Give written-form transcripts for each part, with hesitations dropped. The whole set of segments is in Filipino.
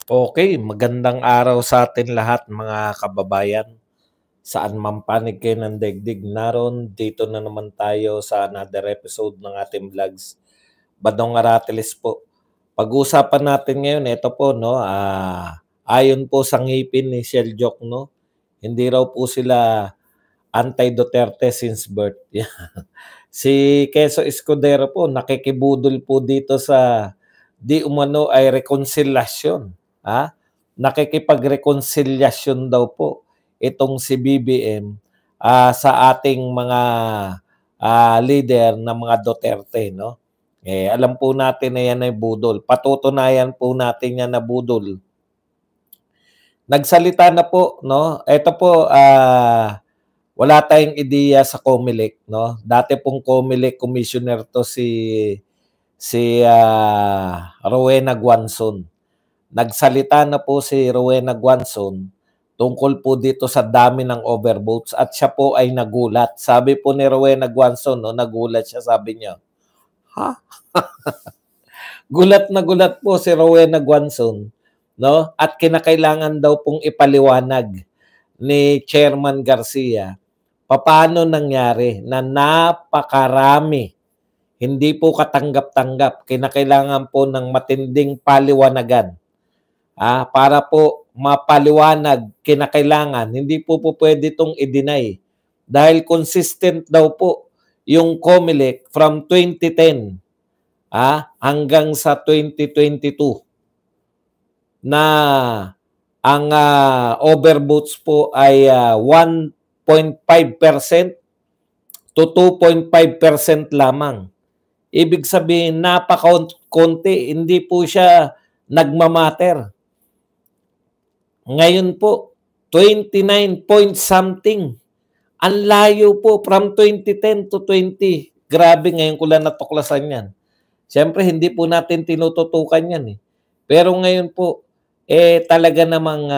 Okay, magandang araw sa atin lahat mga kababayan. Saan man panig kayo ng daigdig naroon, dito na naman tayo sa another episode ng ating vlogs. Badong Aratiles po. Pag-uusapan natin ngayon, ito po, no, ayon po sa ngipin ni Shell no, hindi raw po sila anti-Duterte since birth. Si Quezzo Escudero po, nakikibudol po dito sa di umano ay rekonsilyasyon. Ha? Nakikipagrekonsilyasyon daw po itong si BBM sa ating mga leader na mga Duterte, no? Alam po natin na yan ay budol. Patutunayan po natin yan na budol. Nagsalita na po, no? Ito po, wala tayong ideya sa COMELEC, no? Dati pong COMELEC commissioner to si Rowena Guanzon. Nagsalita na po si Rowena Guanzon tungkol po dito sa dami ng overvotes at siya po ay nagulat. Sabi po ni Rowena Guanzon, no, nagulat siya, sabi niya. Ha? Gulat na gulat po si Rowena Guanzon, no? At kinakailangan daw pong ipaliwanag ni Chairman Garcia paano nangyari na napakarami, hindi po katanggap-tanggap, kinakailangan po ng matinding paliwanagan. Para po mapaliwanag, kinakailangan, hindi po pwede itong i-deny. Dahil consistent daw po yung COMELEC from 2010 hanggang sa 2022 na ang overvotes po ay 1.5% to 2.5% lamang. Ibig sabihin, napakaunti, hindi po siya nagmamatter. Ngayon po, 29 point something. Ang layo po from 2010 to 20. Grabe, ngayon ko lang natuklasan yan. Siyempre, hindi po natin tinututukan yan. Pero ngayon po, talaga namang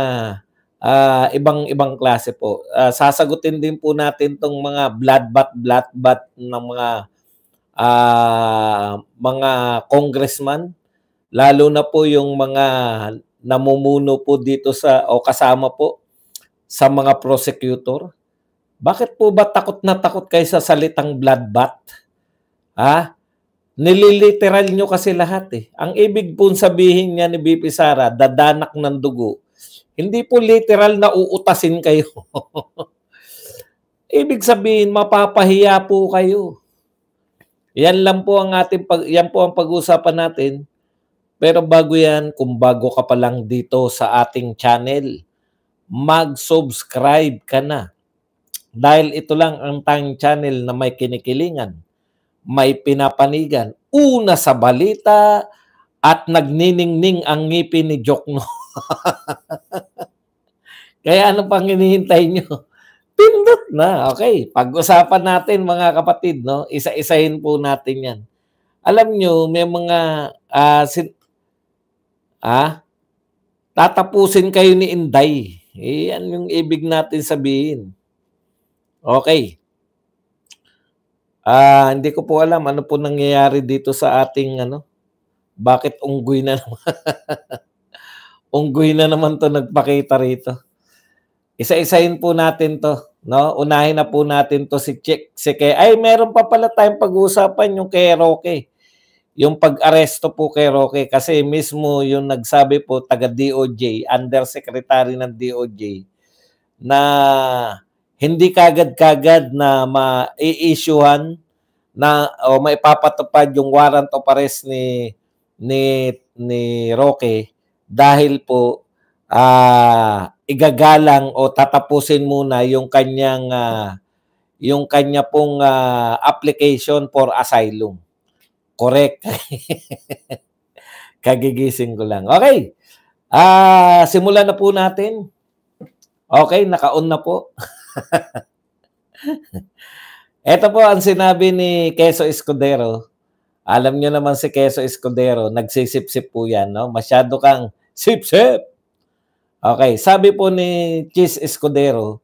ibang klase po. Sasagutin din po natin tong mga bloodbath ng mga congressman, lalo na po yung mga namumuno po dito o kasama po sa mga prosecutor. Bakit po ba takot na takot kayo sa salitang bloodbath? Nililiteral nyo kasi lahat. Ang ibig po sabihin niya ni BP Sara, dadanak ng dugo. Hindi po literal na uutasin kayo. Ibig sabihin, mapapahiya po kayo. Yan lang po ang yan po ang pag-uusapan natin. Pero bago yan, kung bago ka pa lang dito sa ating channel, mag-subscribe ka na. Dahil ito lang ang tanging channel na may kinikilingan, may pinapanigan, una sa balita, at nagniningning ang ngipin ni Jokno. Kaya ano pang hinihintay nyo? Pindot na. Okay, pag-usapan natin mga kapatid, no? Isa-isahin po natin yan. Alam nyo, may mga tatapusin kayo ni Inday. Yan yung ibig natin sabihin. Okay. Hindi ko po alam ano po nangyayari dito sa ating bakit unggoy na naman. Unggoy na naman to nagpakita rito. Isa-isahin po natin to, no? Unahin na po natin to si meron pa pala tayong pag-uusapan yung kay Roque. Yung pag-aresto po kay Roque kasi mismo yung nagsabi po taga DOJ, undersecretary ng DOJ na hindi kagad-kagad na ma-i-issuehan na o maipapatupad yung warrant of arrest ni Roque dahil po igagalang o tatapusin muna yung kanya pong application for asylum. Correct. Kagigising ko lang. Okay. Simulan na po natin. Okay, naka-on na po. Ito po ang sinabi ni Quezzo Escudero. Alam nyo naman si Quezzo Escudero, nagsisip-sip po yan, no? Masyado kang sip-sip. Okay, sabi po ni Cheese Escudero,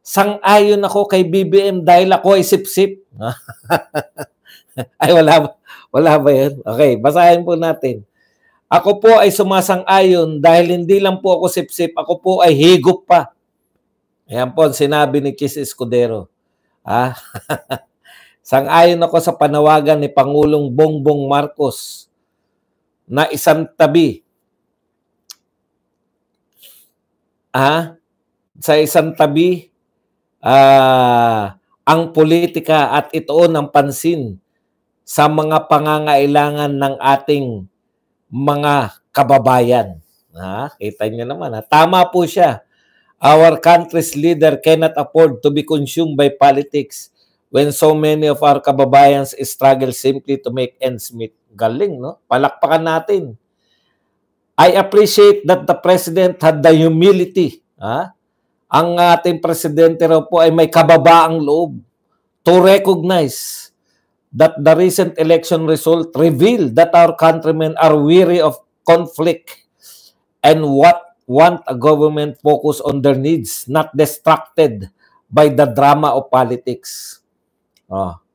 sang-ayon ako kay BBM dahil ako ay sip-sip. Ay, wala ba yun? Okay, basahin po natin. Ako po ay sumasang-ayon dahil hindi lang po ako sip-sip, ako po ay higop pa. Ayan po ang sinabi ni Chis Escudero. Ah, sang-ayon ako sa panawagan ni Pangulong Bongbong Marcos na isang tabi sa isang tabi ang politika at itoon ang pansin sa mga pangangailangan ng ating mga kababayan. Kita niyo naman. Tama po siya. Our country's leader cannot afford to be consumed by politics when so many of our kababayans struggle simply to make ends meet. Galing, no? Palakpakan natin. I appreciate that the President had the humility. Ang ating Presidente raw po ay may kababaang loob to recognize that the recent election result revealed that our countrymen are weary of conflict and want a government focused on their needs, not distracted by the drama of politics.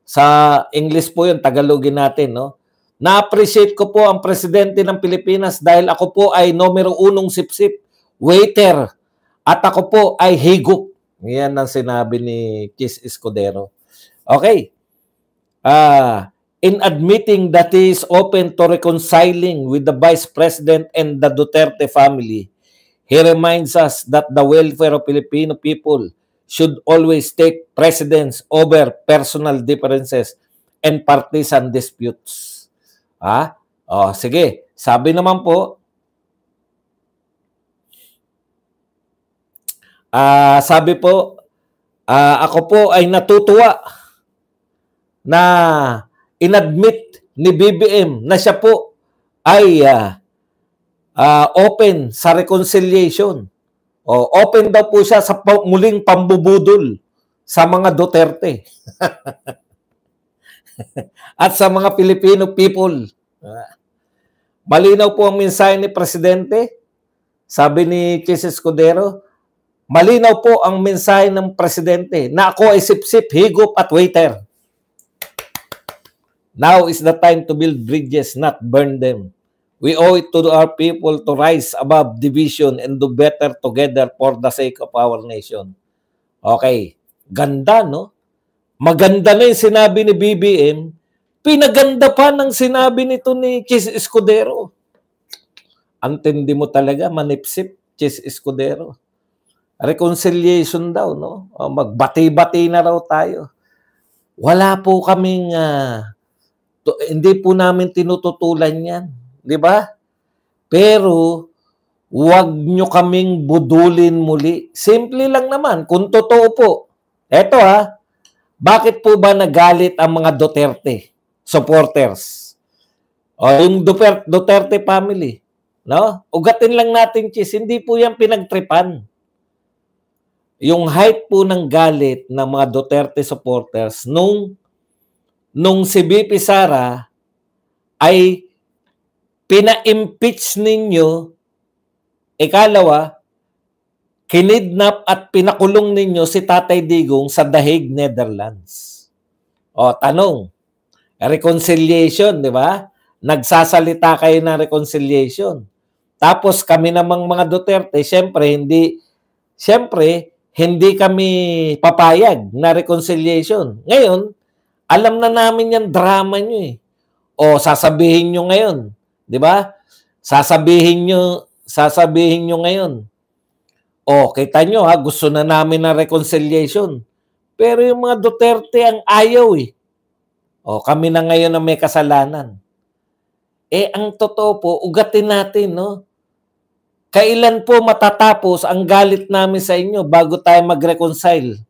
Sa English po yun, Tagalogin natin, no? Na-appreciate ko po ang Presidente ng Pilipinas dahil ako po ay numero 1 sip-sip, waiter, at ako po ay higop. Yan ang sinabi ni Chis Escudero. Okay. In admitting that he is open to reconciling with the Vice President and the Duterte family, he reminds us that the welfare of Filipino people should always take precedence over personal differences and partisan disputes. Sige. Sabi naman po, ako po ay natutuwa na inadmit ni BBM na siya po ay open sa reconciliation. Open daw po siya sa muling pambubudol sa mga Duterte at sa mga Filipino people. Malinaw po ang mensahe ni Presidente. Sabi ni Chis Escudero, malinaw po ang mensahe ng Presidente na ako ay sip-sip, higop at waiter. Now is the time to build bridges, not burn them. We owe it to our people to rise above division and do better together for the sake of our nation. Okay. Ganda, no? Maganda na yung sinabi ni BBM. Pinaganda pa ng sinabi nito ni Chis Escudero. Antindi mo talaga, manipsip, Chis Escudero. Reconciliation daw, no? Magbati-bati na raw tayo. Wala po kaming... hindi po namin tinututulan yan. Di ba? Pero, huwag nyo kaming budulin muli. Simple lang naman. Kung totoo po. Eto bakit po ba nagalit ang mga Duterte supporters? Yung Duterte family. No? Ugatin lang natin, Chis. Hindi po yan pinagtripan. Yung height po ng galit ng mga Duterte supporters nung si BP Sara ay pina-impeach ninyo, ikalawa, kinidnap at pinakulong ninyo si Tatay Digong sa The Hague, Netherlands. Tanong, reconciliation, di ba? Nagsasalita kayo ng reconciliation. Tapos kami namang mga Duterte, siyempre hindi kami papayag na reconciliation. Ngayon, alam na namin yung drama nyo sasabihin nyo ngayon. Di ba? Sasabihin nyo ngayon. Kita nyo gusto na namin ng reconciliation. Pero yung mga Duterte ang ayaw kami na ngayon ang may kasalanan. Ang totoo po, ugatin natin, no? Kailan po matatapos ang galit namin sa inyo bago tayo mag-reconcile?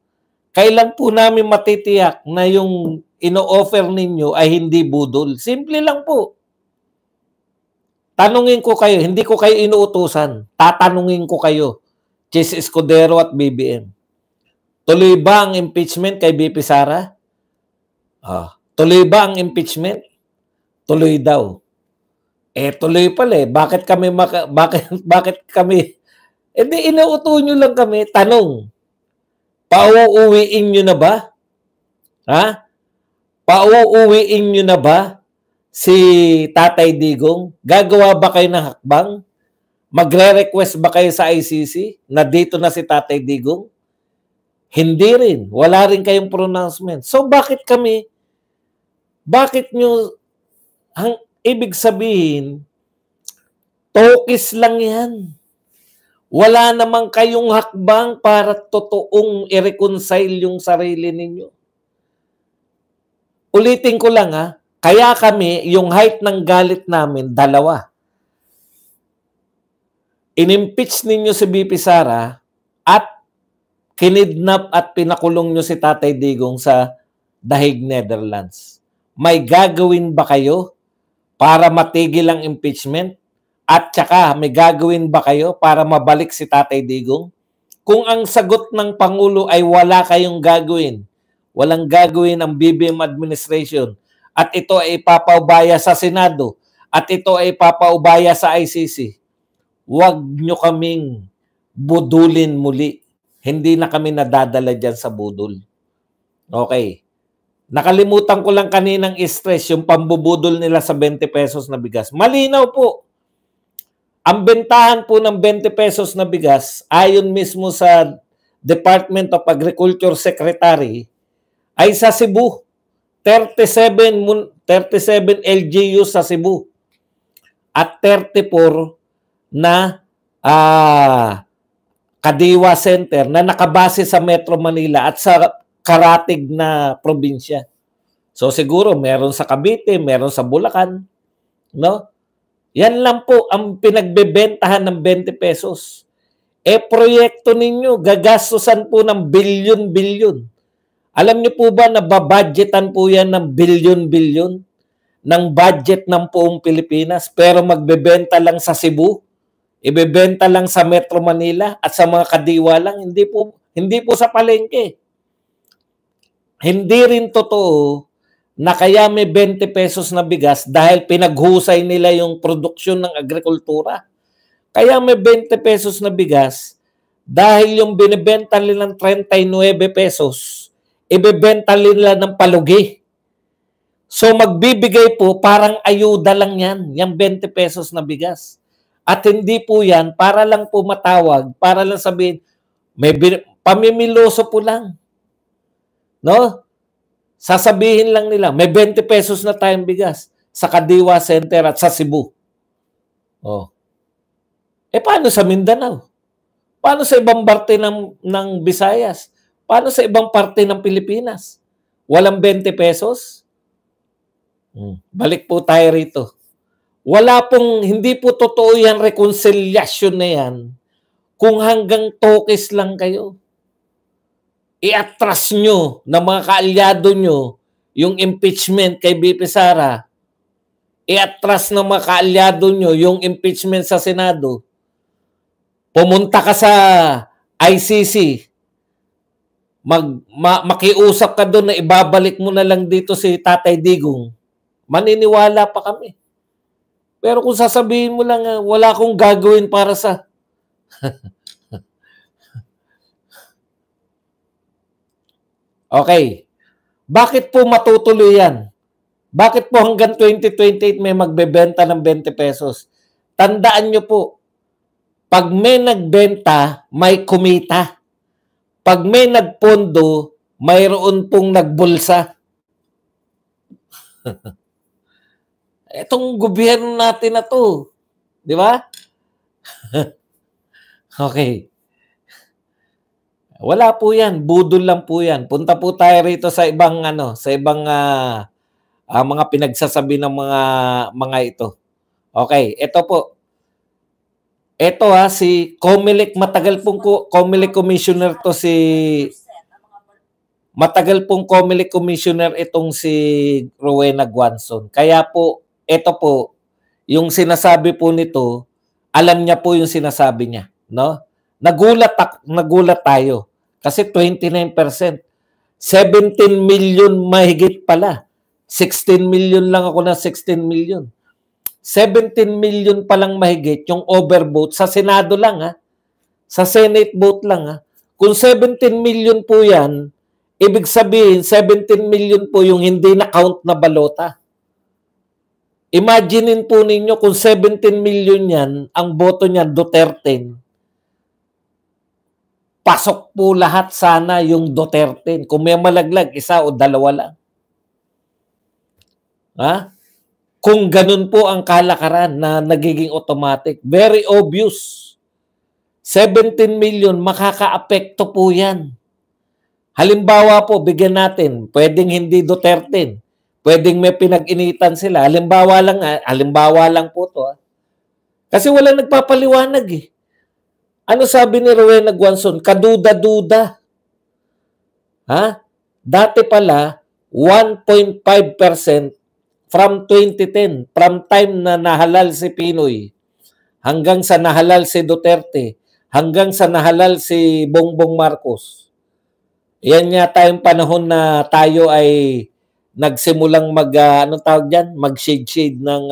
Kailan po namin matitiyak na yung ino-offer ninyo ay hindi budol? Simple lang po. Tanungin ko kayo, hindi ko kayo inuutusan. Tatanungin ko kayo, Chis Escudero at BBM. Tuloy ba ang impeachment kay BP Sara? Tuloy ba ang impeachment? Tuloy daw. Tuloy pala Bakit kami? Hindi, inuuto nyo lang kami. Tanong, pauuwiin nyo na ba? Pauuwiin nyo na ba si Tatay Digong? Gagawa ba kayo ng hakbang? Magre-request ba kayo sa ICC na dito na si Tatay Digong? Hindi rin. Wala rin kayong pronouncement. So bakit nyo, ibig sabihin, tokis lang yan. Wala namang kayong hakbang para totoong i-reconcile yung sarili ninyo. Ulitin ko lang kaya kami, yung height ng galit namin, 2. In-impeach ninyo si BP Sara at kinidnap at pinakulong nyo si Tatay Digong sa The Hague, Netherlands. May gagawin ba kayo para matigil ang impeachment? At saka may gagawin ba kayo para mabalik si Tatay Digong? Kung ang sagot ng Pangulo ay wala kayong gagawin, walang gagawin ang BBM administration, at ito ay ipapaubaya sa Senado, at ito ay ipapaubaya sa ICC, huwag nyo kaming budulin muli. Hindi na kami nadadala dyan sa budol. Okay. Nakalimutan ko lang kaninang stress yung pambubudol nila sa 20 pesos na bigas. Malinaw po. Ang bentahan po ng 20 pesos na bigas, ayon mismo sa Department of Agriculture Secretary, ay sa Cebu. 37 LGU sa Cebu. At 34 na Kadiwa Center na nakabase sa Metro Manila at sa karatig na probinsya. So siguro meron sa Cavite, meron sa Bulacan, no? Yan lang po ang pinagbebentahan ng 20 pesos. Proyekto ninyo, gagastusan po ng bilyon-bilyon. Alam niyo po ba na babudgetan po yan ng bilyon-bilyon ng budget ng buong Pilipinas, pero magbebenta lang sa Cebu? Ibebenta lang sa Metro Manila at sa mga kadiwa lang, hindi po sa palengke. Hindi rin totoo na kaya may 20 pesos na bigas dahil pinaghusay nila yung produksyon ng agrikultura. Kaya may 20 pesos na bigas dahil yung binibenta nila ng 39 pesos, ibebenta nila ng palugi. So magbibigay po, parang ayuda lang yan, yung 20 pesos na bigas. At hindi po yan para lang po matawag, para lang sabihin, pamimiloso po lang. No? Sasabihin lang nila, may 20 pesos na tayong bigas sa Kadiwa Center at sa Cebu. Paano sa Mindanao? Paano sa ibang parte ng Visayas? Paano sa ibang parte ng Pilipinas? Walang 20 pesos? Balik po tayo rito. Hindi po totoo yan, reconciliation na yan, kung hanggang tokis lang kayo. I-atras nyo na mga kaalyado nyo yung impeachment kay BP Sara. I-atras ng mga kaalyado nyo yung impeachment sa Senado. Pumunta ka sa ICC. Makiusap ka doon na ibabalik mo na lang dito si Tatay Digong. Maniniwala pa kami. Pero kung sasabihin mo lang, wala akong gagawin para sa... Okay. Bakit po matutuloy yan? Bakit po hanggang 2028 may magbebenta ng 20 pesos? Tandaan nyo po, pag may nagbenta, may kumita. Pag may nagpondo, mayroon pong nagbulsa. Itong gobyerno natin na to, di ba? Okay. Wala po yan, budol lang po yan. Punta po tayo rito sa ibang mga pinagsasabi ng mga ito. Okay, ito po. Ito si Comelec, matagal pong Comelec commissioner to matagal pong Comelec commissioner itong si Rowena Guanzon. Kaya po, ito po, yung sinasabi po nito, alam niya po yung sinasabi niya, no? Nagulat tayo kasi 29%. 17 million mahigit pala. 16 million lang ako na 16 million. 17 million palang mahigit yung overvote sa Senado lang Sa Senate vote lang Kung 17 million po yan, ibig sabihin 17 million po yung hindi na-count na balota. Imaginein po ninyo kung 17 million yan, ang boto niya Duterte, pasok po lahat sana yung Duterte. Kung may malaglag, isa o dalawa lang. Ha? Kung ganun po ang kalakaran na nagiging automatic, very obvious. 17 million, makaka-apekto po yan. Halimbawa po, bigyan natin, pwedeng hindi Duterte, pwedeng may pinag-initan sila. Halimbawa lang po to. Kasi wala nagpapaliwanag eh. Ano sabi ni Rowena Guanzon? Kaduda-duda. Ha? Dati pala, 1.5% from 2010, from time na nahalal si Pinoy, hanggang sa nahalal si Duterte, hanggang sa nahalal si Bongbong Marcos. Yan yata yung panahon na tayo ay nagsimulang anong tawag dyan? Mag-shade ng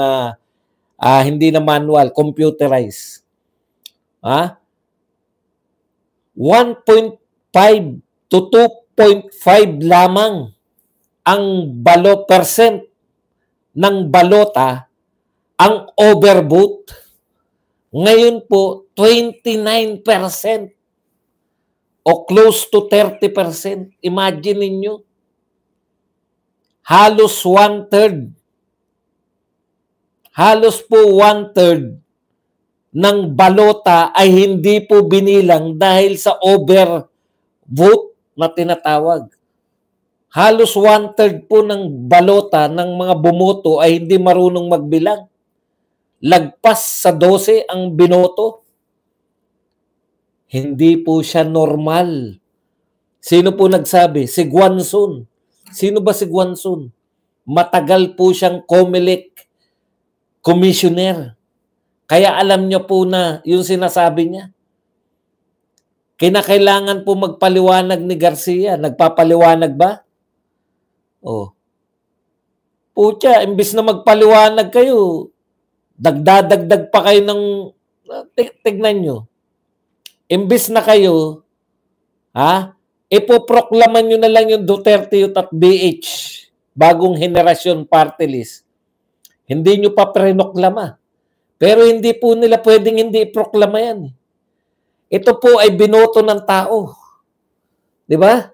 hindi na manual, computerized. 1.5 to 2.5 lamang ang percent ng balota ang overvote. Ngayon po, 29%. O close to 30%. Imagine ninyo. Halos 1/3. Halos po 1/3 ng balota ay hindi po binilang dahil sa overvote na tinatawag. Halos 1/3 po ng balota ng mga bumoto ay hindi marunong magbilang. Lagpas sa 12 ang binoto. Hindi po siya normal. Sino po nagsabi? Si Guanzon. Sino ba si Guanzon? Matagal po siyang COMELEC commissioner. Kaya alam niya po na yung sinasabi niya. Kinakailangan po magpaliwanag ni Garcia. Nagpapaliwanag ba? Oh. Pucha, imbis na magpaliwanag kayo, dagdadagdag pa kayo ng tignan nyo. Imbis na kayo, ipoproklaman nyo na lang yung Duterte at BH, bagong henerasyon party list. Hindi nyo pa prenoklama. Pero hindi po nila pwedeng hindi iproklama yan. Ito po ay binoto ng tao. Di ba?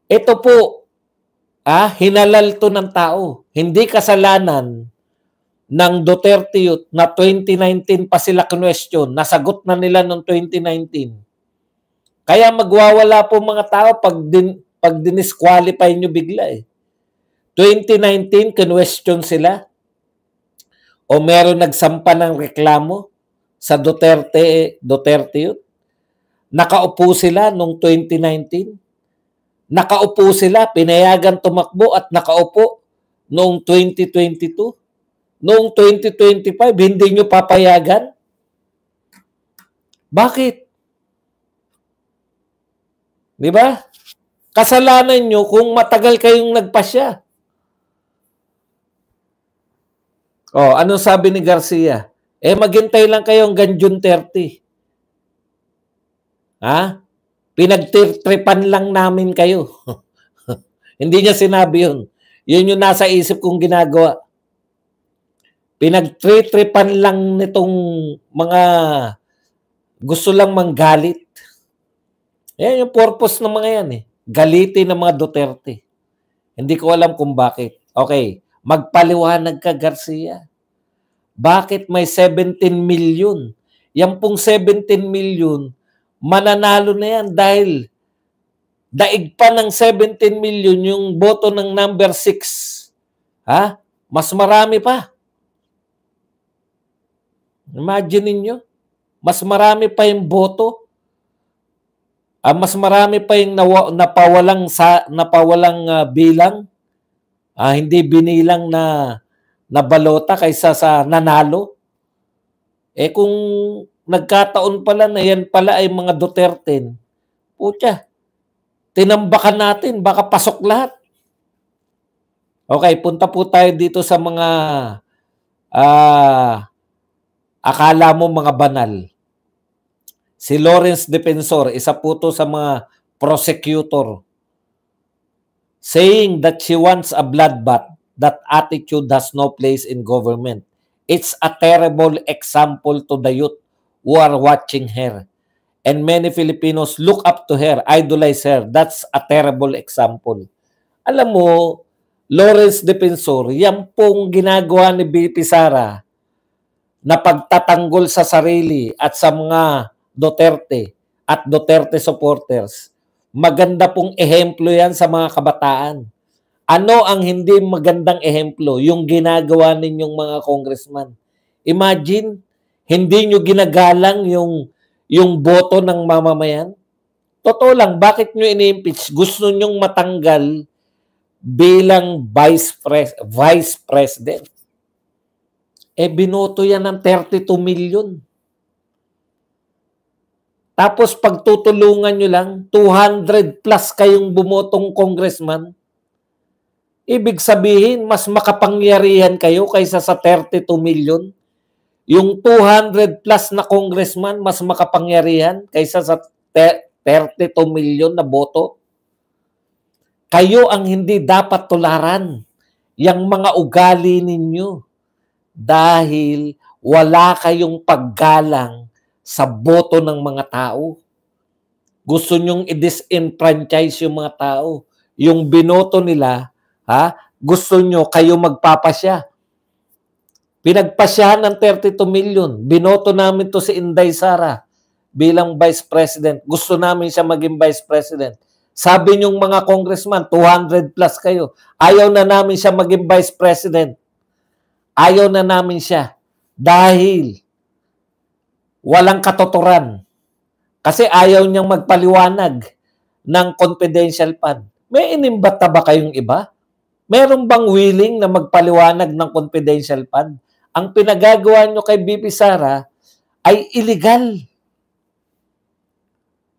Ito po, hinalal to ng tao. Hindi kasalanan ng Duterte Youth na 2019 pa sila question, nasagot na nila noong 2019. Kaya magwawala po mga tao pag dinisqualify nyo bigla eh. 2019, question sila o meron nagsampa ng reklamo sa Duterte Youth. Nakaupo sila noong 2019. Nakaupo sila, pinayagan tumakbo at nakaupo noong 2022. Noong 2025, hindi nyo papayagan? Bakit? Di ba? Kasalanan nyo kung matagal kayong nagpasya. Ano sabi ni Garcia? Maghintay lang kayo hanggang June 30. Pinagtripan lang namin kayo. Hindi niya sinabi yun. Yun yung nasa isip kong ginagawa. Pinagtripan lang nitong mga gusto lang manggalit. Yan yung purpose ng mga yan eh. Galitin ng mga Duterte. Hindi ko alam kung bakit. Okay, magpaliwanag ka Garcia. Bakit may 17 million? Yan pong 17 million, mananalo na yan dahil daig pa ng 17 million yung boto ng number 6. Mas marami pa. Imagine niyo, mas marami pa yung boto. Mas marami pa yung napawalang bilang. Hindi binilang na balota kaysa sa nanalo. Kung nagkataon pala na yan pala ay mga Duterte, pucha, tinambakan natin, baka pasok lahat. Okay, punta po tayo dito sa mga akala mo mga banal. Si Lawrence Defensor, isa po to sa mga prosecutor, saying that she wants a bloodbath that attitude has no place in government. It's a terrible example to the youth who are watching her. And many Filipinos look up to her, idolize her. That's a terrible example. Alam mo, Lawrence Defensor, yan pong ginagawa ni BP Sara na pagtatanggol sa sarili at sa mga Duterte at Duterte supporters. Maganda pong ehemplo yan sa mga kabataan. Ano ang hindi magandang ehemplo? Yung ginagawa ninyong mga congressman. Imagine, hindi nyo ginagalang yung boto ng mamamayan. Totoo lang, bakit nyo ini-impeach? Gusto nyong matanggal bilang vice president. Binoto yan ng 32 million. Tapos pagtutulungan nyo lang, 200 plus kayong bumotong congressman. Ibig sabihin, mas makapangyarihan kayo kaysa sa 32 million. Yung 200 plus na congressman, mas makapangyarihan kaysa sa 32 million na boto. Kayo ang hindi dapat tularan yung mga ugali ninyo dahil wala kayong paggalang sa boto ng mga tao. Gusto nyong i-disenfranchise yung mga tao. Yung binoto nila, gusto nyo kayo magpapasya. Pinagpasyahan ng 32 million. Binoto namin to si Inday Sara bilang Vice President. Gusto namin siya maging Vice President. Sabi niyong mga congressman, 200 plus kayo. Ayaw na namin siya maging Vice President. Ayaw na namin siya. Dahil walang katuturan. Kasi ayaw niyang magpaliwanag ng confidential fund. May inimbat na ba kayong iba? Meron bang willing na magpaliwanag ng confidential fund? Ang pinagagawa nyo kay BP Sara ay illegal.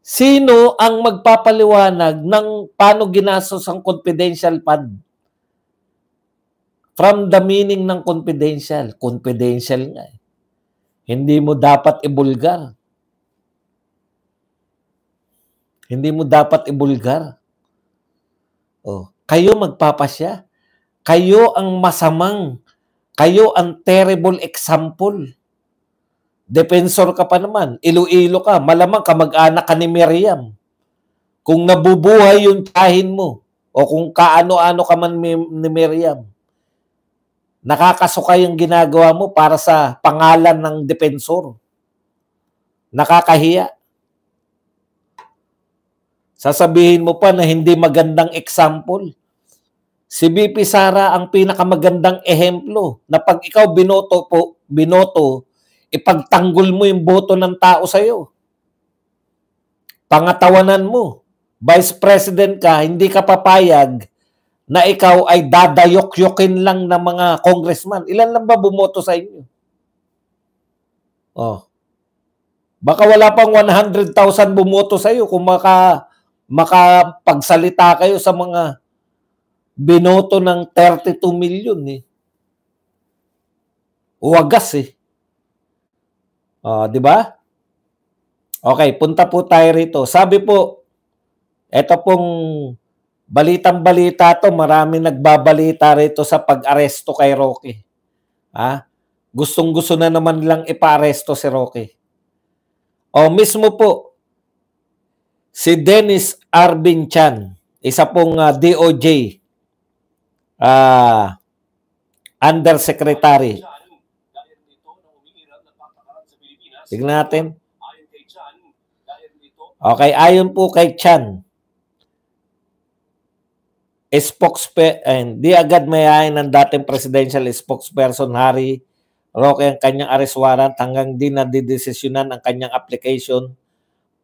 Sino ang magpapaliwanag ng paano ginastos ang confidential fund? From the meaning ng confidential. Confidential nga. Hindi mo dapat ibulgar. Hindi mo dapat ibulgar. Kayo magpapasya. Kayo ang masamang. Kayo ang terrible example. Defensor ka pa naman. Iloilo ka. Malamang kamag-anak ka ni Miriam. Kung nabubuhay yung tiyahin mo o kung kaano-ano ka man ni Miriam, nakakasuka yung ginagawa mo para sa pangalan ng defensor. Nakakahiya. Sasabihin mo pa na hindi magandang example. Si BP Sara ang pinakamagandang ehemplo na pag ikaw binoto, ipagtanggol mo yung boto ng tao sa'yo. Pangatawanan mo. Vice President ka, hindi ka papayag na ikaw ay dadayok-yokin lang ng mga congressman. Ilan lang ba bumoto sa inyo? Baka wala pang 100,000 bumoto sa iyo kung makapagsalita kayo sa mga binoto ng 32 million Wagas di ba? Okay, punta po tayo rito. Sabi po, eto pong balitang-balita to, marami nagbabalita rito sa pag-aresto kay Roque. Gustong-gusto na naman lang ipa-aresto si Roque. Mismo po, si Dennis Arvin Chan, isa pong DOJ undersecretary. Tignan natin. Okay, ayon po kay Chan, di agad mayayain ng dating presidential spokesperson Harry Roque ang kanyang arrest warrant hanggang di nadidesisyonan ang kanyang application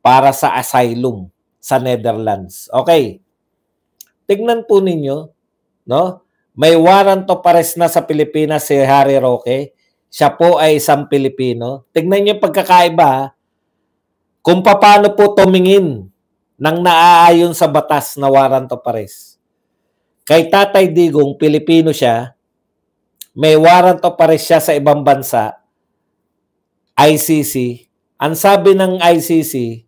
para sa asylum sa Netherlands. Okay. Tignan po ninyo, no? May warrant of arrest na sa Pilipinas si Harry Roque. Siya po ay isang Pilipino. Tignan niyo yung pagkakaiba kung paano po tumingin ng naaayon sa batas na warrant of arrest. Kay Tatay Digong, Pilipino siya, may warrant of arrest siya sa ibang bansa, ICC. Ang sabi ng ICC,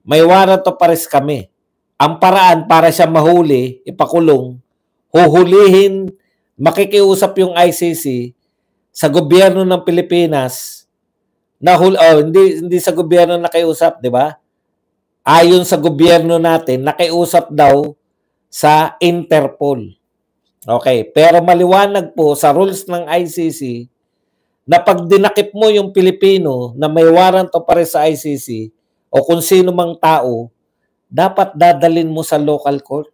may warrant of arrest kami. Ang paraan para siya mahuli, ipakulong, huhulihin makikiusap yung ICC sa gobyerno ng Pilipinas na hindi sa gobyerno nakiusap, di ba? Ayon sa gobyerno natin, nakiusap daw sa Interpol. Okay, pero maliwanag po sa rules ng ICC na pag dinakip mo yung Pilipino na may warrant of arrest sa ICC o kung sino mang tao, dapat dadalin mo sa local court.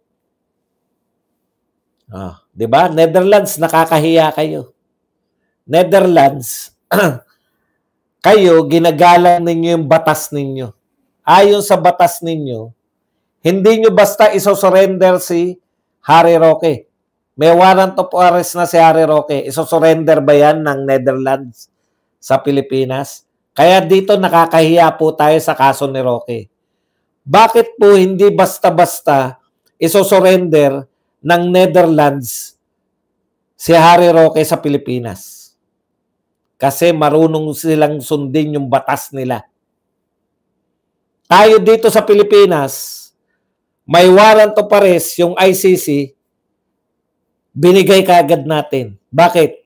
Di ba? Netherlands, nakakahiya kayo. Netherlands, kayo, ginagalang ninyo yung batas ninyo. Ayon sa batas ninyo, hindi nyo basta isosurrender si Harry Roque. May warrant of arrest na si Harry Roque. Isosurrender ba yan ng Netherlands sa Pilipinas? Kaya dito nakakahiya po tayo sa kaso ni Roque. Bakit po hindi basta-basta isosurrender ng Netherlands si Harry Roque sa Pilipinas? Kasi marunong silang sundin yung batas nila. Tayo dito sa Pilipinas, may warrant of arrest yung ICC, binigay kaagad natin. Bakit?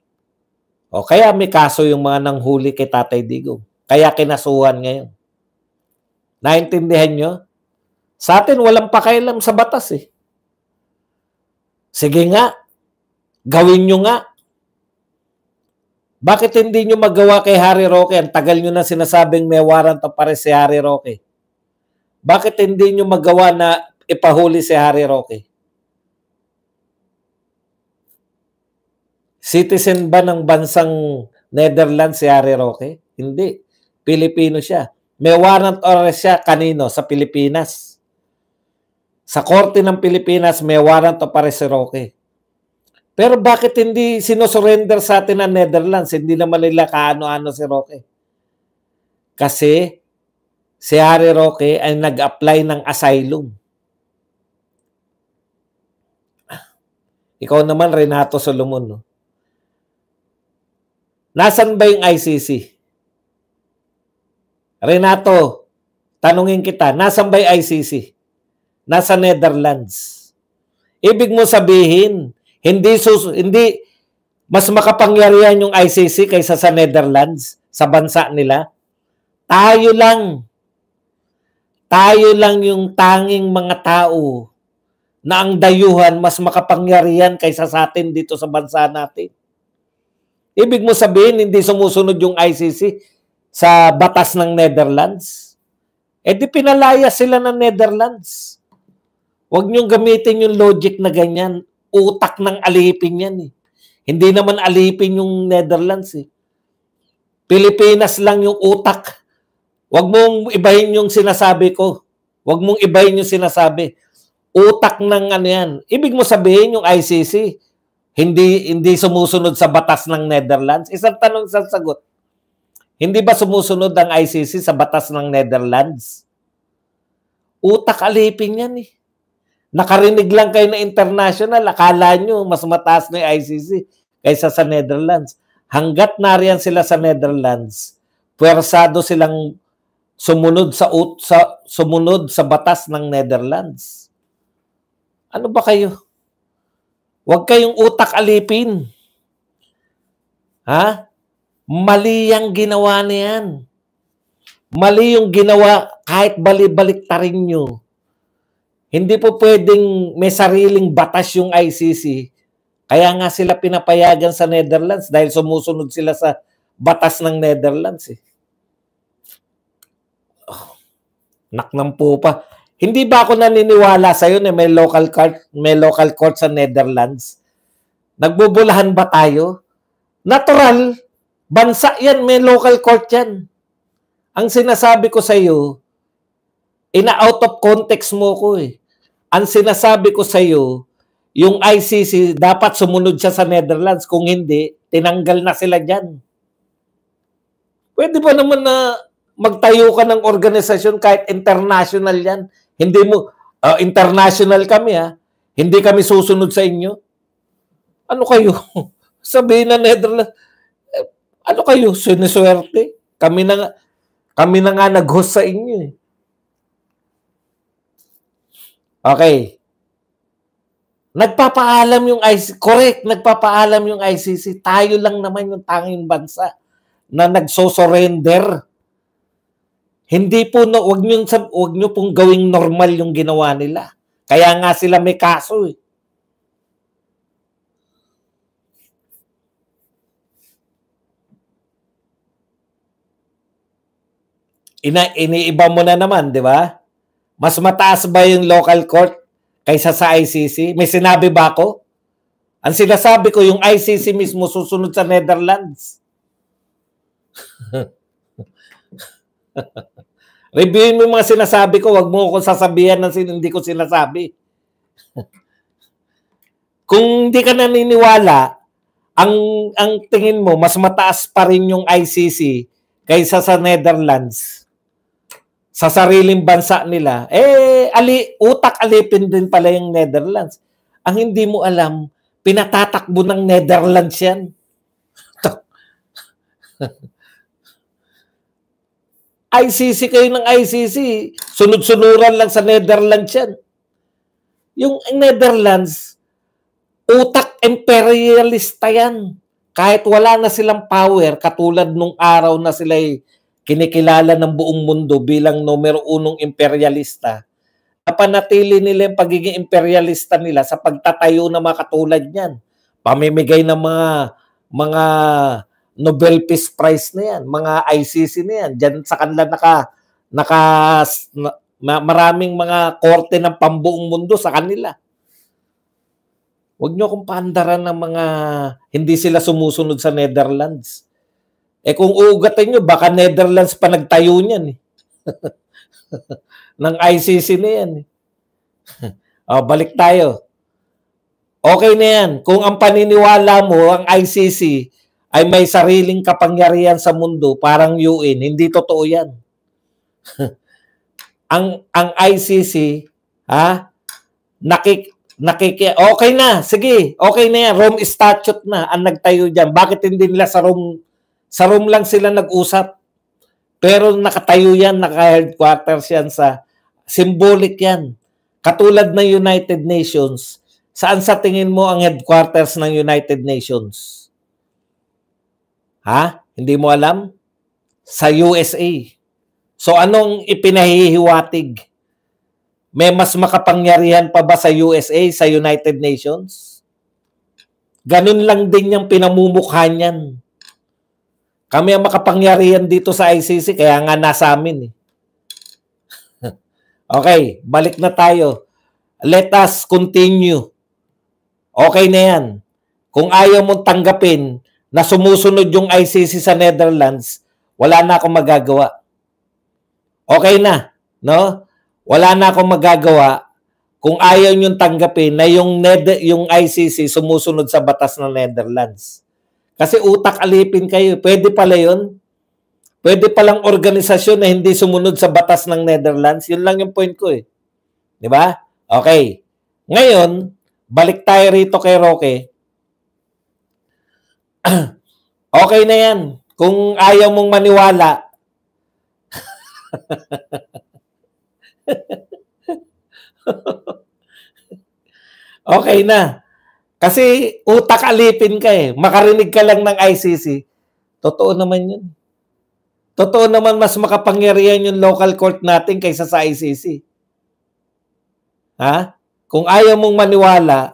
O kaya may kaso yung mga nanghuli kay Tatay Digong. Kaya kinasuhan ngayon. Naintindihan nyo? Sa atin, walang pakialam sa batas eh. Sige nga, gawin nyo nga. Bakit hindi nyo magawa kay Harry Roque? Ang tagal nyo na sinasabing may warrant of arrest si Harry Roque. Bakit hindi nyo magawa na ipahuli si Harry Roque? Citizen ba ng bansang Netherlands si Harry Roque? Hindi. Pilipino siya. May warrant of arrest siya kanino? Sa Pilipinas. Sa korte ng Pilipinas, may warrant of arrest si Roque. Pero bakit hindi sinosurrender sa atin ng Netherlands? Hindi naman nila kaano-ano si Roque. Kasi si Harry Roque ay nag-apply ng asylum. Ikaw naman, Renato Solomon, no? Nasaan ba yung ICC? Renato, tanungin kita, nasaan ba yung ICC? Nasa Netherlands. Ibig mo sabihin, hindi mas makapangyarihan yung ICC kaysa sa Netherlands, sa bansa nila? Tayo lang yung tanging mga tao na ang dayuhan mas makapangyarihan kaysa sa atin dito sa bansa natin. Ibig mo sabihin, hindi sumusunod yung ICC sa batas ng Netherlands? Eh di pinalaya sila ng Netherlands. Huwag niyong gamitin yung logic na ganyan. Utak ng alipin yan eh. Hindi naman alipin yung Netherlands eh. Pilipinas lang yung utak. Huwag mong ibahin yung sinasabi ko. Huwag mong ibahin yung sinasabi. Utak ng ano yan. Ibig mo sabihin yung ICC, hindi sumusunod sa batas ng Netherlands? Isang tanong, isang sagot. Hindi ba sumusunod ang ICC sa batas ng Netherlands? Utak alipin yan eh. Nakarinig lang kayo na international, akala nyo mas mataas na yung ICC kaysa sa Netherlands. Hanggat nariyan sila sa Netherlands, puwersado silang sumunod sa batas ng Netherlands. Ano ba kayo? Huwag kayong utak alipin. Ha? Mali yung ginawa niyan. Mali yung ginawa kahit balik-tarin nyo. Hindi po pwedeng may sariling batas yung ICC. Kaya nga sila pinapayagan sa Netherlands dahil sumusunod sila sa batas ng Netherlands eh. Naknang po pa. Hindi ba ako naniniwala sa iyo na may local court sa Netherlands? Nagbubulahan ba tayo? Natural, bansa yan, may local court yan. Ang sinasabi ko sa iyo, ina-out of context mo ko eh. Ang sinasabi ko sa iyo, yung ICC dapat sumunod siya sa Netherlands. Kung hindi, tinanggal na sila dyan. Pwede ba naman na magtayo ka ng organisasyon kahit international yan? Hindi mo, international kami ha. Hindi kami susunod sa inyo. Ano kayo? Sabihin na Netherlands, ano kayo? Siniswerte? Kami na nga nag-host sa inyo eh. Okay. Nagpapaalam yung ICC, correct, nagpapaalam yung ICC. Tayo lang naman yung tanging bansa na nagso-surrender. Hindi po, no, wag nyo pong gawing normal yung ginawa nila. Kaya nga sila may kaso eh. Iniiba mo na naman, di ba? Mas mataas ba yung local court kaysa sa ICC? May sinabi ba ako? Ang sinasabi ko, yung ICC mismo susunod sa Netherlands. Reviewin mo yung mga sinasabi ko, wag mo akong sasabihan ng hindi ko sinasabi. Kung hindi ka naniniwala, ang tingin mo, mas mataas pa rin yung ICC kaysa sa Netherlands. Sa sariling bansa nila, utak alipin din pala yung Netherlands. Ang hindi mo alam, pinatatakbo ng Netherlands yan. ICC kayo ng ICC, sunod-sunuran lang sa Netherlands yan. Yung Netherlands, utak imperialista yan. Kahit wala na silang power, katulad nung araw na sila'y kinikilala ng buong mundo bilang numero 1 imperialista, napanatili nila yung pagiging imperialista nila sa pagtatayo ng mga katulad niyan. Pamimigay ng mga Nobel Peace Prize na yan, mga ICC na yan. Diyan sa kanila maraming mga korte ng pambuong mundo sa kanila. Huwag nyo akong paandaran ng mga hindi sila sumusunod sa Netherlands. Kung uugatin nyo, baka Netherlands pa nagtayo niyan. Ng ICC na yan. Balik tayo. Okay na yan. Kung ang paniniwala mo, ang ICC ay may sariling kapangyarihan sa mundo, parang UN, hindi totoo yan. ang ICC, okay na, sige, okay na yan. Rome Statute na ang nagtayo dyan. Bakit hindi nila sa Rome lang sila nag-usap? Pero nakatayo yan, naka-headquarters yan sa, symbolic yan. Katulad ng United Nations, saan sa tingin mo ang headquarters ng United Nations? Hindi mo alam? Sa USA. So anong ipinahihiwatig? May mas makapangyarihan pa ba sa USA, sa United Nations? Ganun lang din yung pinamumukha niyan. Kami ang makapangyarihan dito sa ICC, kaya nga nasa amin. Okay, balik na tayo. Let us continue. Okay na yan. Kung ayaw mong tanggapin na sumusunod yung ICC sa Netherlands, wala na akong magagawa. Okay na, no? Wala na akong magagawa kung ayaw niyong tanggapin na yung ICC sumusunod sa batas ng Netherlands. Kasi utak alipin kayo. Pwede pala yun. Pwede palang organisasyon na hindi sumunod sa batas ng Netherlands. Yun lang yung point ko eh. Di ba? Okay. Ngayon, balik tayo rito kay Roque. Okay na yan. Kung ayaw mong maniwala, okay na. Kasi utak alipin ka eh. Makarinig ka lang ng ICC. Totoo naman yun. Totoo naman mas makapangyarihan yung local court natin kaysa sa ICC. Kung ayaw mong maniwala,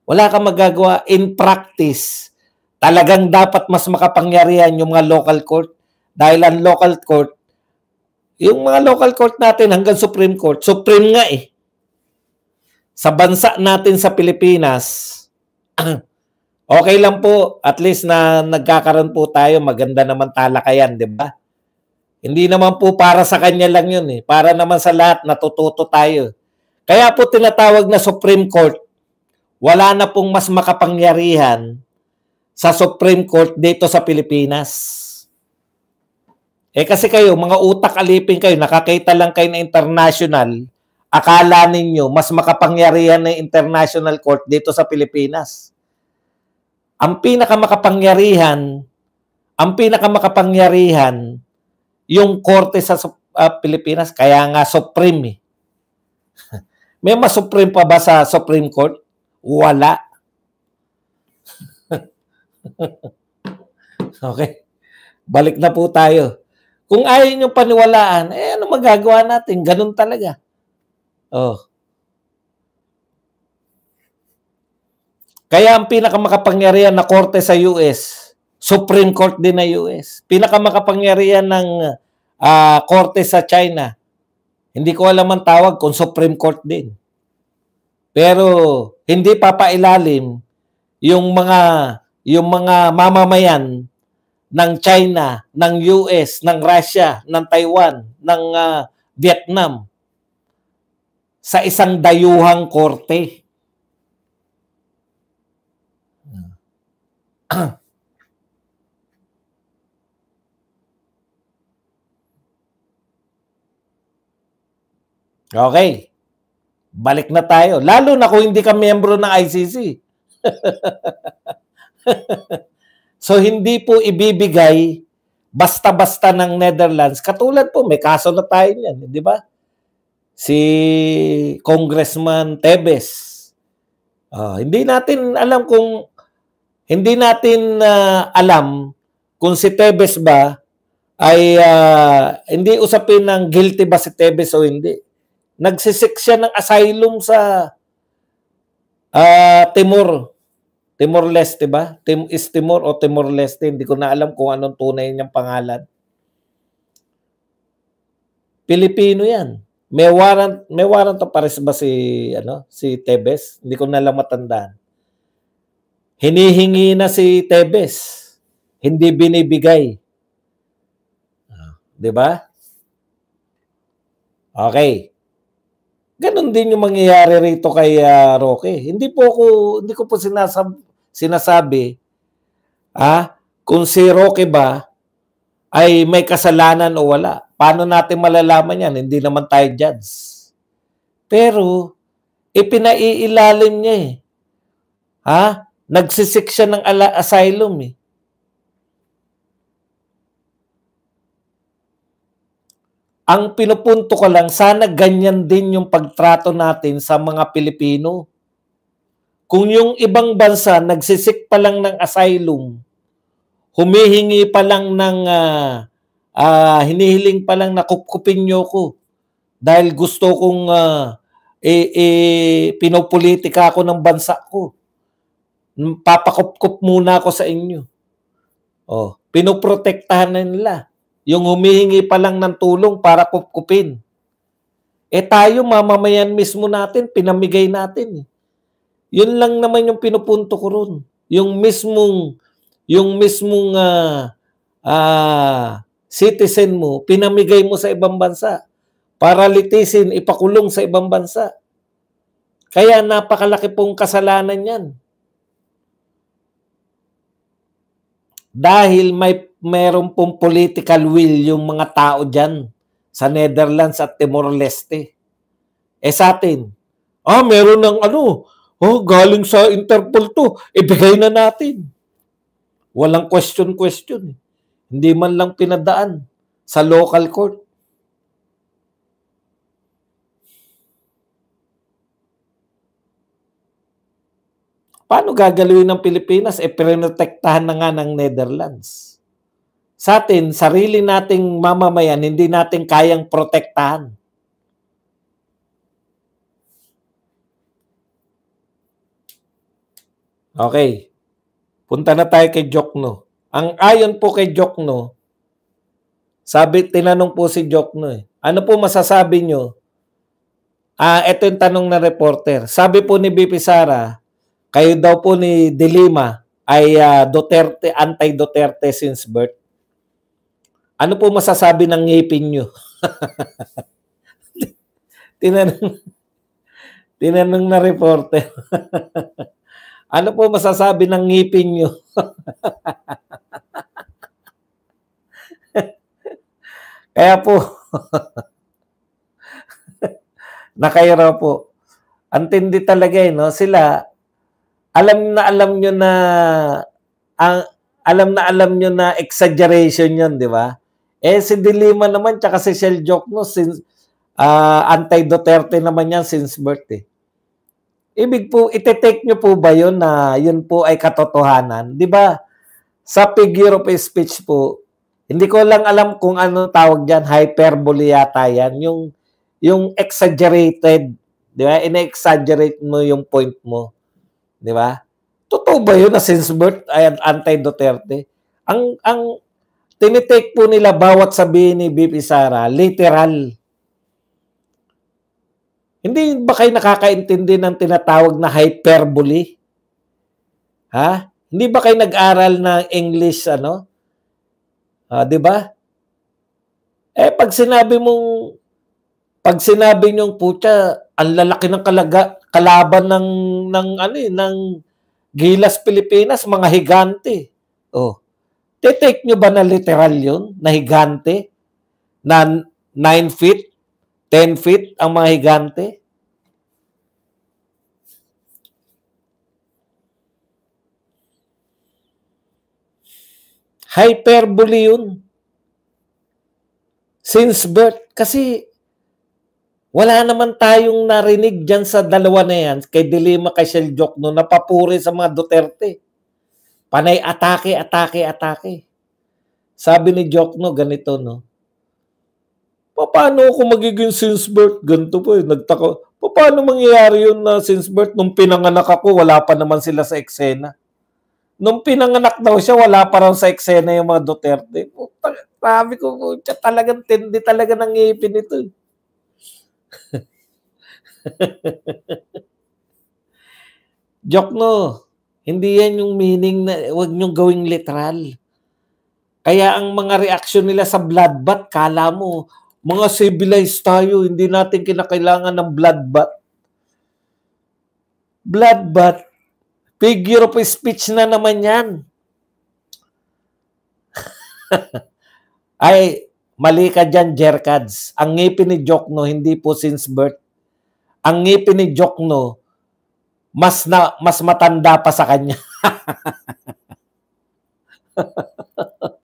wala kang magagawa. In practice, talagang dapat mas makapangyarihan yung mga local court. Dahil ang local court, yung mga local court natin hanggang Supreme Court, Supreme nga eh. Sa bansa natin sa Pilipinas, okay lang po, at least na nagkakaroon po tayo, maganda naman talakayan, di ba? Hindi naman po para sa kanya lang yun eh. Para naman sa lahat, natututo tayo. Kaya po tinatawag na Supreme Court, wala na pong mas makapangyarihan sa Supreme Court dito sa Pilipinas. Kasi kayo, mga utak alipin kayo, nakakita lang kayo na international, akala ninyo mas makapangyarihan na international court dito sa Pilipinas. Ang pinakamakapangyarihan, yung korte sa Pilipinas, kaya nga Supreme eh. May mas Supreme pa ba sa Supreme Court? Wala. Okay. Balik na po tayo. Kung ayaw nyo paniwalaan, ano magagawa natin? Ganun talaga. Oh. Kaya ang pinakamakapangyarihan na korte sa US, Supreme Court din na US. Pinakamakapangyarihan ng korte sa China, hindi ko alam ang tawag kung Supreme Court din. Pero hindi papailalim yung mga mamamayan ng China, ng US, ng Russia, ng Taiwan, ng Vietnam sa isang dayuhang korte. Okay. Balik na tayo. Lalo na kung hindi ka miyembro ng ICC. So, hindi po ibibigay basta-basta ng Netherlands. Katulad po, may kaso na tayo niyan, di ba? Si Congressman Tebes. Hindi natin alam kung si Tebes ba ay hindi usapin ng guilty ba si Tebes o hindi. Nagsisik siya ng asylum sa Timor-Leste ba? Is Timor o Timor-Leste? Hindi ko na alam kung anong tunay niyang pangalan. Pilipino yan. May warrant of arrest ba si Tebes? Hindi ko na lang matandaan. Hinihingi na si Tebes. Hindi binibigay. 'Di ba? Okay. Ganon din yung mangyayari rito kay Roque. Hindi ko po sinasabi kung si Roque ba ay may kasalanan o wala. Paano natin malalaman yan? Hindi naman tayo judge. Pero ipinaiilalim niya Nagsisik siya ng asylum Ang pinupunto ko lang, sana ganyan din yung pagtrato natin sa mga Pilipino. Kung yung ibang bansa nagsisik pa lang ng asylum, humihingi pa lang ng hinihiling pa lang na kupkupin nyo ko dahil gusto kong pinopolitika ako ng bansa ko. Papakupkup muna ako sa inyo. Pinoprotektahan na nila. Yung humihingi pa lang ng tulong para kupkupin. Tayo, mamamayan mismo natin, pinamigay natin. Yun lang naman yung pinupunto ko ron. Yung mismong citizen mo, pinamigay mo sa ibang bansa. Para litisin, ipakulong sa ibang bansa. Kaya napakalaki pong kasalanan yan. Dahil meron pong political will yung mga tao dyan sa Netherlands at Timor-Leste. Sa atin, meron ng galing sa Interpol to, ibigay na natin. Walang question. Hindi man lang pinadaan sa local court. Paano gagalawin ng Pilipinas? Pinotektahan na nga ng Netherlands. Sa atin, sarili nating mamamayan, hindi natin kayang protektahan. Okay. Punta na tayo kay Jokno. Ang ayon po kay Jokno, tinanong po si Jokno ano po masasabi nyo? Ito yung tanong na reporter. Sabi po ni BP Sara, kayo daw po ni De Lima ay Duterte, anti-Duterte since birth. Ano po masasabi ng ngipin nyo? Tinanong na reporter. Ano po masasabi ng ngipin nyo? Kaya po, nakayara po. Antindi talaga no? Sila, alam nyo na exaggeration yun, di ba? Si De Lima naman, tsaka si Shell Jokno, anti-Duterte naman yan since birth Ibig po, ite-take nyo po ba yun na yun po ay katotohanan? Di ba? Sa figure of speech po, hindi ko lang alam kung ano tawag dyan, hyperbole yata yan. Yung exaggerated, di ba? Ina-exaggerate mo yung point mo. Di ba? Totoo ba yun na since birth ay anti-Duterte? Ang tinitake po nila bawat sabihin ni BP Sara, literal. Hindi ba kayo nakakaintindi ng tinatawag na hyperbole? Ha? Hindi ba kayo nag-aral ng English, ano? 'Di ba? Pag sinabi niyong putya, ang lalaki ng kalaban ng Gilas Pilipinas, mga higante. Oh. Te-take nyo ba na literal 'yun? Na higante? Na 9 feet? 10 feet ang mga higante? Hyperbole yun. Since birth. Kasi wala naman tayong narinig dyan sa dalawa na yan, kay Dilima, kay Shell Jokno, na papuri sa mga Duterte. Panay atake, atake, atake. Sabi ni Jokno, ganito, no? Paano ako magiging since birth? Ganito po eh, nagtaka. Paano mangyayari yun na since birth? Nung pinanganak ako, wala pa naman sila sa eksena. Nung pinanganak daw siya, wala pa raw sa eksena yung mga Duterte. Sabi ko, talagang tindi talaga ng ngipin ito. Jokno, hindi yan yung meaning na huwag niyong gawing literal. Kaya ang mga reaksyon nila sa bloodbath, kala mo, mga civilized tayo, hindi natin kinakailangan ng bloodbath. Bloodbath, figure of speech na naman yan. Ay, mali ka dyan, Jerkads. Ang ngipin ni Jokno, hindi po since birth. Ang ngipin ni Jokno, mas matanda pa sa kanya.